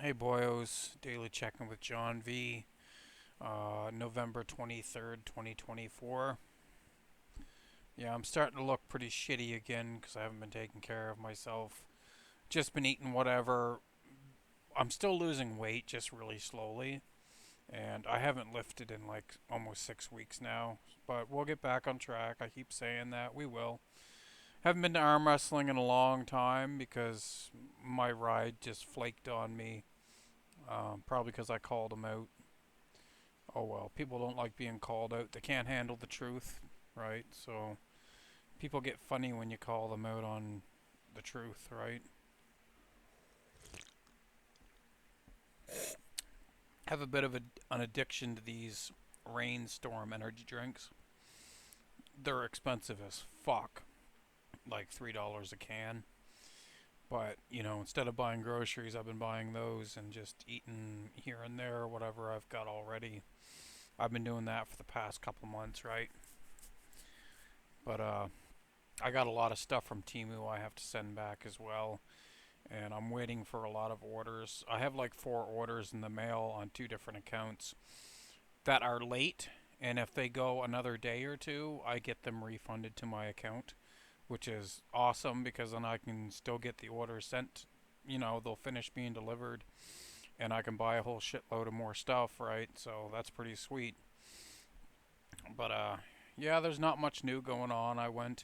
Hey boyos, daily checking with John V. November 23rd, 2024. Yeah, I'm starting to look pretty shitty again because I haven't been taking care of myself. Just been eating whatever. I'm still losing weight, just really slowly. And I haven't lifted in like almost 6 weeks now. But we'll get back on track. I keep saying that. We will. Haven't been to arm wrestling in a long time because my ride just flaked on me. Probably because I called him out. Oh well, people don't like being called out. They can't handle the truth, right? So people get funny when you call them out on the truth, right? Have a bit of an addiction to these rainstorm energy drinks. They're expensive as fuck, like $3 a can. But instead of buying groceries, I've been buying those and just eating here and there whatever I've got already. I've been doing that for the past couple months, right? But I got a lot of stuff from Timu I have to send back as well, and I'm waiting for a lot of orders. I have like 4 orders in the mail on 2 different accounts that are late, and if they go another day or two, I get them refunded to my account, which is awesome because then I can still get the orders sent. They'll finish being delivered, and I can buy a whole shitload of more stuff, right? So that's pretty sweet. But yeah, there's not much new going on. I went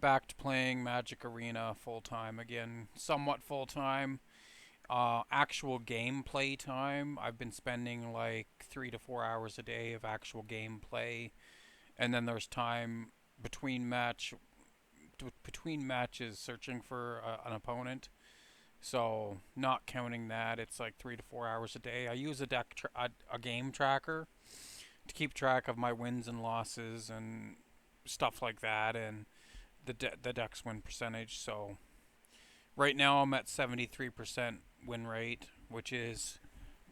back to playing Magic Arena full time again, somewhat full time. Actual gameplay time, I've been spending like 3 to 4 hours a day of actual gameplay, and then there's time between matches searching for an opponent. So not counting that, it's like 3 to 4 hours a day. I use a game tracker to keep track of my wins and losses and stuff like that, and the deck's win percentage. So right now I'm at 73% win rate, which is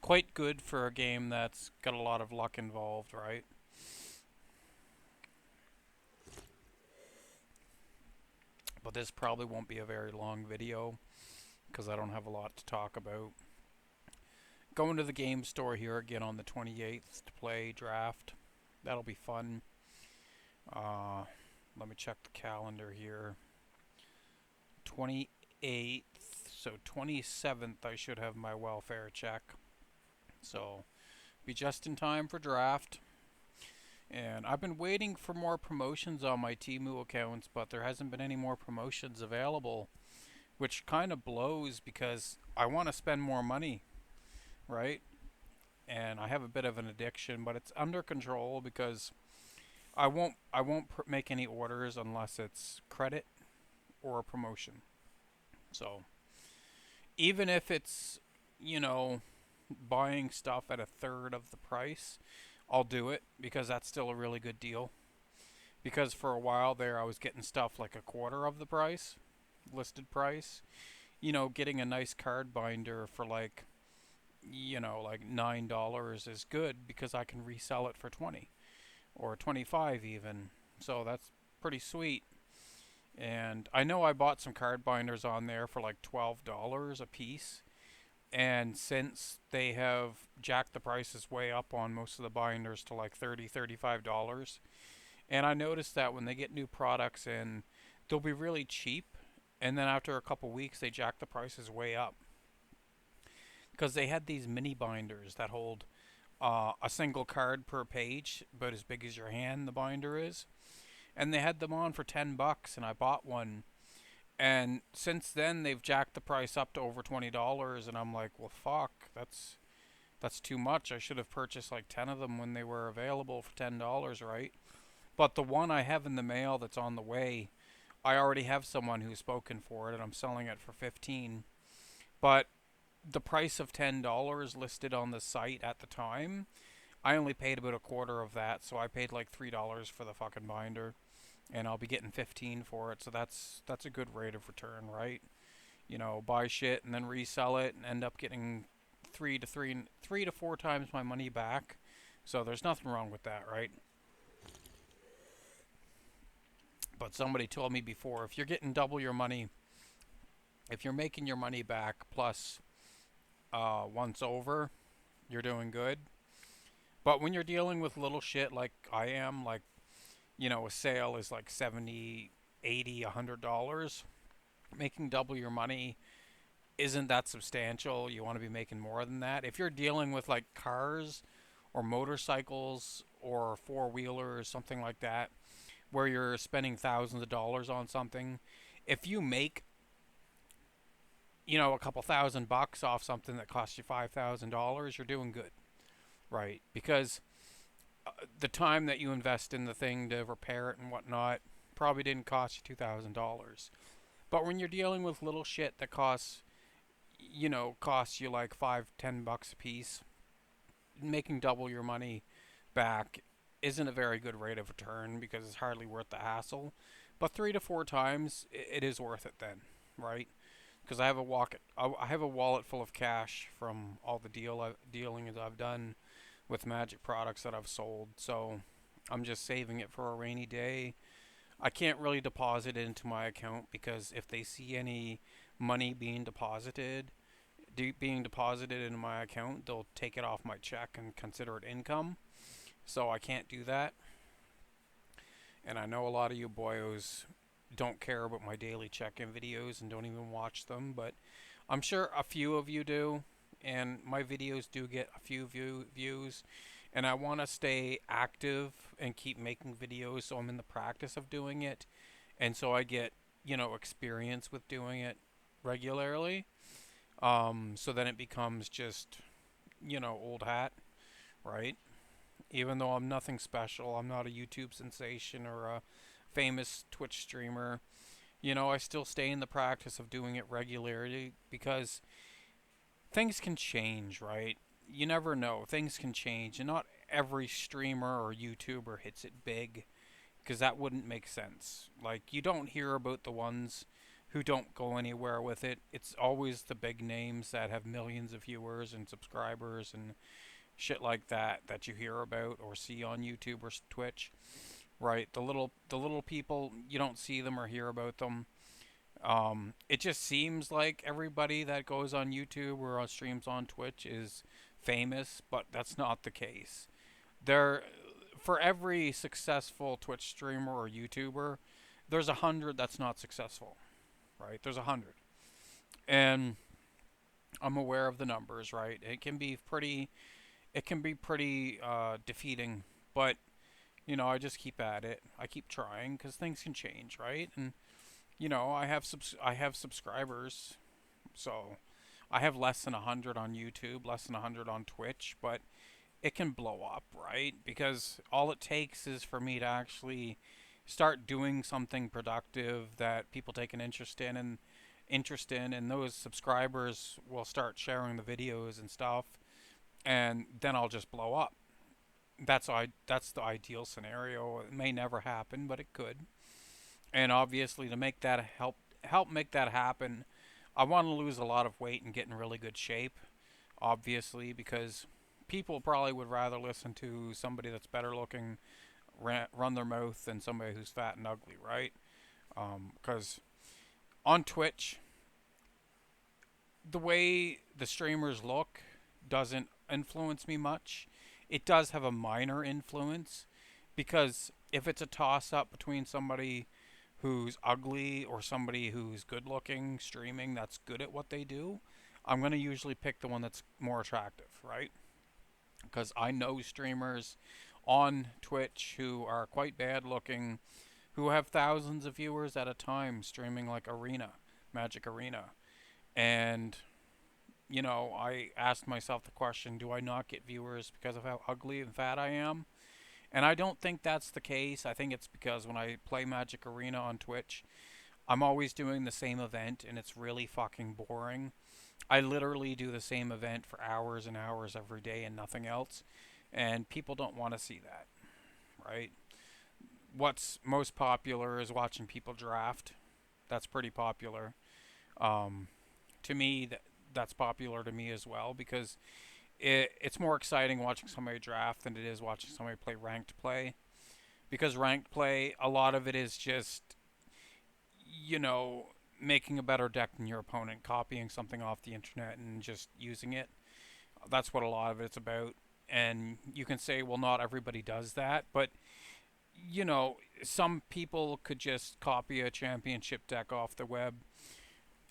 quite good for a game that's got a lot of luck involved, right? But this probably won't be a very long video because I don't have a lot to talk about. Going to the game store here again on the 28th to play draft. That'll be fun. Uh, Let me check the calendar here. 28th, so 27th, I should have my welfare check. So be just in time for draft. And I've been waiting for more promotions on my Timu accounts, but there hasn't been any more promotions available, which kind of blows because I want to spend more money, right? And I have a bit of an addiction, but it's under control because I won't make any orders unless it's credit or a promotion. So even if it's you know buying stuff at a third of the price, I'll do it because that's still a really good deal. Because for a while there, I was getting stuff like a quarter of the price, listed price. Getting a nice card binder for like $9 is good because I can resell it for 20 or 25 even. So that's pretty sweet. And I know I bought some card binders on there for like $12 a piece. And since they have jacked the prices way up on most of the binders to like $35, and I noticed that when they get new products in, they'll be really cheap, and then after a couple weeks they jack the prices way up because they had these mini binders that hold a single card per page, about as big as your hand. The binder is, and they had them on for $10, and I bought one. And since then, they've jacked the price up to over $20, and I'm like, well, fuck, that's too much. I should have purchased like 10 of them when they were available for $10, right? But the one I have in the mail that's on the way, I already have someone who's spoken for it, and I'm selling it for 15. But the price of $10 listed on the site at the time, I only paid about a quarter of that, so I paid like $3 for the fucking binder, and I'll be getting 15 for it. So that's a good rate of return, right? Buy shit and then resell it and end up getting 3 to 4 times my money back. So there's nothing wrong with that, right? But somebody told me before, if you're getting double your money, if you're making your money back plus once over, you're doing good. But when you're dealing with little shit like I am, like, a sale is like 70, 80, $100, making double your money isn't that substantial. You want to be making more than that. If you're dealing with like cars or motorcycles or four wheelers, something like that, where you're spending thousands of dollars on something, if you make, a couple $1,000 off something that costs you $5,000, you're doing good, right? Because the time that you invest in the thing to repair it and whatnot probably didn't cost you $2,000. But when you're dealing with little shit that costs you like $5, $10 a piece, making double your money back isn't a very good rate of return because it's hardly worth the hassle. But 3 to 4 times, it is worth it then, right? Because I have a wallet full of cash from all the dealings I've done with Magic products that I've sold. So I'm just saving it for a rainy day. I can't really deposit it into my account because if they see any money being deposited into my account, they'll take it off my check and consider it income. So I can't do that. And I know a lot of you boyos don't care about my daily check-in videos and don't even watch them, but I'm sure a few of you do, and my videos do get a few views, and I want to stay active and keep making videos so I'm in the practice of doing it, and so I get, experience with doing it regularly, so then it becomes just, old hat, right? Even though I'm nothing special, I'm not a YouTube sensation or a famous Twitch streamer. I still stay in the practice of doing it regularly because things can change, right? You never know. Things can change, and not every streamer or YouTuber hits it big because that wouldn't make sense. Like, you don't hear about the ones who don't go anywhere with it. It's always the big names that have millions of viewers and subscribers and shit like that you hear about or see on YouTube or Twitch, right? The little people, you don't see them or hear about them. It just seems like everybody that goes on YouTube or on streams on Twitch is famous, but that's not the case. There, for every successful Twitch streamer or YouTuber, there's 100 that's not successful, right? There's 100, and I'm aware of the numbers, right? It can be pretty defeating, but I just keep at it. I keep trying because things can change, right? And I have subscribers, so I have less than 100 on YouTube, less than 100 on Twitch, but it can blow up, right? Because all it takes is for me to actually start doing something productive that people take an interest in, and those subscribers will start sharing the videos and stuff, and then I'll just blow up. That's the ideal scenario. It may never happen, but it could. And obviously, to make that help make that happen, I want to lose a lot of weight and get in really good shape. Obviously, because people probably would rather listen to somebody that's better looking run their mouth than somebody who's fat and ugly, right? Because on Twitch, the way the streamers look doesn't influence me much. It does have a minor influence because if it's a toss up between somebody who's ugly or somebody who's good looking streaming that's good at what they do, I'm going to usually pick the one that's more attractive, right? Because I know streamers on Twitch who are quite bad looking, who have thousands of viewers at a time streaming like Magic Arena. And, I asked myself the question, do I not get viewers because of how ugly and fat I am? And I don't think that's the case. I think it's because when I play Magic Arena on Twitch, I'm always doing the same event and it's really fucking boring. I literally do the same event for hours and hours every day and nothing else. And people don't want to see that, right? What's most popular is watching people draft. That's pretty popular. Um, to me, that's popular to me as well because it's more exciting watching somebody draft than it is watching somebody play ranked play. Because ranked play, a lot of it is just, you know, making a better deck than your opponent, copying something off the internet and just using it. That's what a lot of it's about. And you can say, well, not everybody does that, but you know, some people could just copy a championship deck off the web,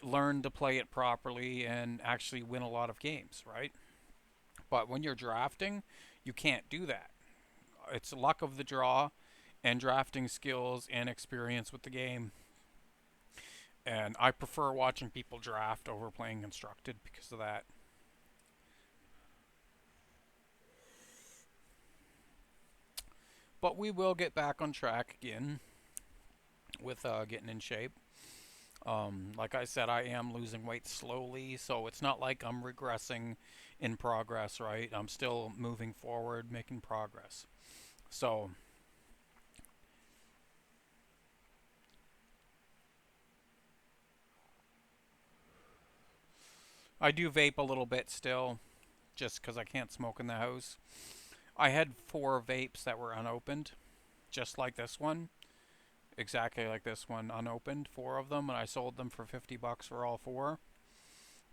learn to play it properly, and actually win a lot of games, right? But when you're drafting, you can't do that. It's luck of the draw and drafting skills and experience with the game. And I prefer watching people draft over playing constructed because of that. But we will get back on track again with getting in shape. Like I said, I am losing weight slowly, so it's not like I'm regressing in progress, right? I'm still moving forward, making progress. So I do vape a little bit still, just because I can't smoke in the house. I had four vapes that were unopened, just like this one, exactly like this one, unopened, four of them, and I sold them for 50 bucks for all four.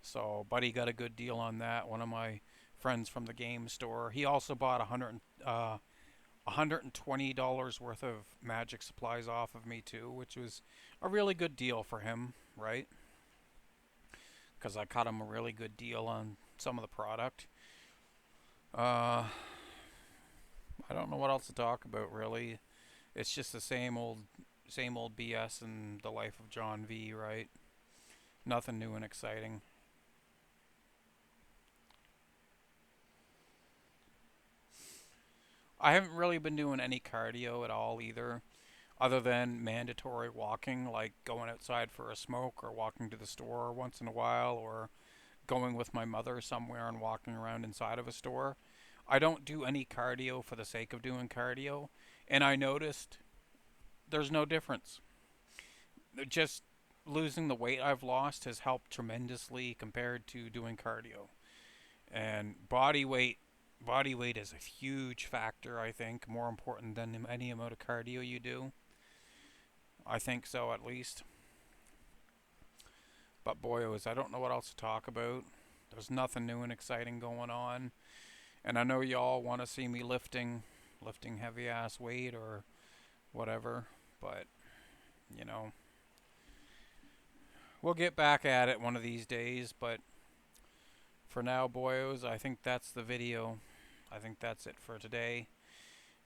So, Buddy got a good deal on that. One of my friends from the game store. He also bought $120 worth of magic supplies off of me too, which was a really good deal for him, right? Because I cut him a really good deal on some of the product. Uh, I don't know what else to talk about really. It's just the same old BS in the life of John V, right? Nothing new and exciting. I haven't really been doing any cardio at all either, other than mandatory walking, like going outside for a smoke or walking to the store once in a while or going with my mother somewhere and walking around inside of a store. I don't do any cardio for the sake of doing cardio, and I noticed there's no difference. Just losing the weight I've lost has helped tremendously compared to doing cardio. And body weight is a huge factor, I think, more important than any amount of cardio you do. I think so at least. But boyos, I don't know what else to talk about. There's nothing new and exciting going on. And I know y'all want to see me lifting heavy ass weight or whatever, but you know, we'll get back at it one of these days, but for now, boyos, I think that's the video. I think that's it for today.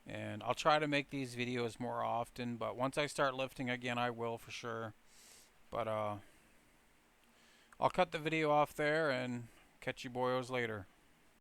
And I'll try to make these videos more often, but once I start lifting again, I will for sure. But I'll cut the video off there and catch you boyos later.